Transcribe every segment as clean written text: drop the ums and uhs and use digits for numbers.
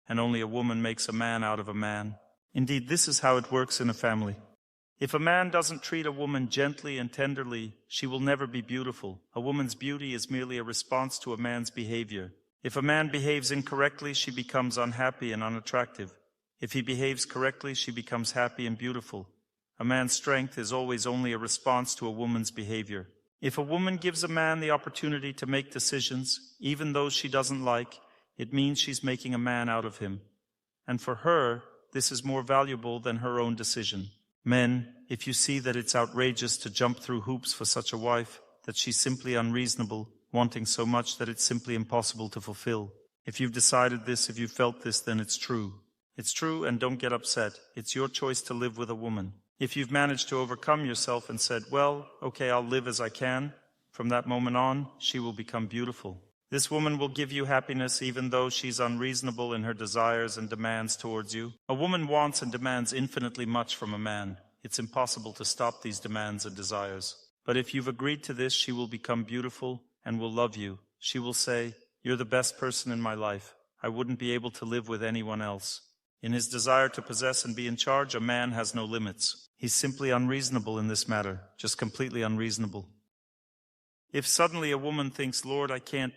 and only a woman makes a man out of a man. Indeed, this is how it works in a family. If a man doesn't treat a woman gently and tenderly, she will never be beautiful. A woman's beauty is merely a response to a man's behavior. If a man behaves incorrectly, she becomes unhappy and unattractive. If he behaves correctly, she becomes happy and beautiful. A man's strength is always only a response to a woman's behavior. If a woman gives a man the opportunity to make decisions, even those she doesn't like, it means she's making a man out of him. And for her, this is more valuable than her own decision. Men, if you see that it's outrageous to jump through hoops for such a wife, that she's simply unreasonable, wanting so much that it's simply impossible to fulfill. If you've decided this, if you've felt this, then it's true. It's true, and don't get upset. It's your choice to live with a woman. If you've managed to overcome yourself and said, well, okay, I'll live as I can, from that moment on, she will become beautiful. This woman will give you happiness even though she's unreasonable in her desires and demands towards you. A woman wants and demands infinitely much from a man. It's impossible to stop these demands and desires. But if you've agreed to this, she will become beautiful and will love you. She will say, you're the best person in my life. I wouldn't be able to live with anyone else. In his desire to possess and be in charge, a man has no limits. He's simply unreasonable in this matter, just completely unreasonable. If suddenly a woman thinks, Lord, I can't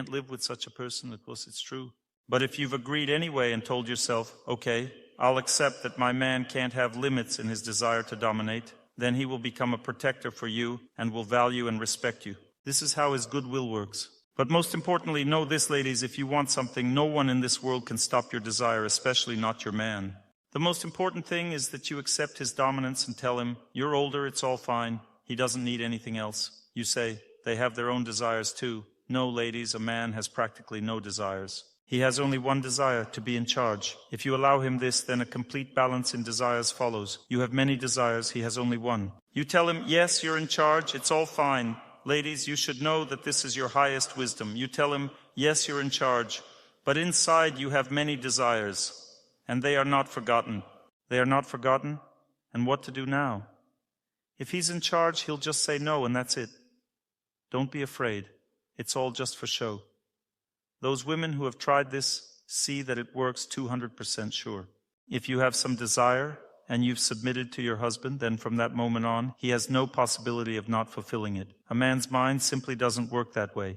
live with such a person, of course it's true. But if you've agreed anyway and told yourself, okay, I'll accept that my man can't have limits in his desire to dominate, then he will become a protector for you and will value and respect you. This is how his goodwill works. But most importantly, know this, ladies, if you want something, no one in this world can stop your desire, especially not your man. The most important thing is that you accept his dominance and tell him, you're older, it's all fine, he doesn't need anything else. You say, they have their own desires too. No, ladies, a man has practically no desires. He has only one desire, to be in charge. If you allow him this, then a complete balance in desires follows. You have many desires, he has only one. You tell him, yes, you're in charge, it's all fine. Ladies, you should know that this is your highest wisdom. You tell him, yes, you're in charge, but inside you have many desires, and they are not forgotten. They are not forgotten? And what to do now? If he's in charge, he'll just say no, and that's it. Don't be afraid. It's all just for show. Those women who have tried this see that it works 200% sure. If you have some desire and you've submitted to your husband, then from that moment on, he has no possibility of not fulfilling it. A man's mind simply doesn't work that way.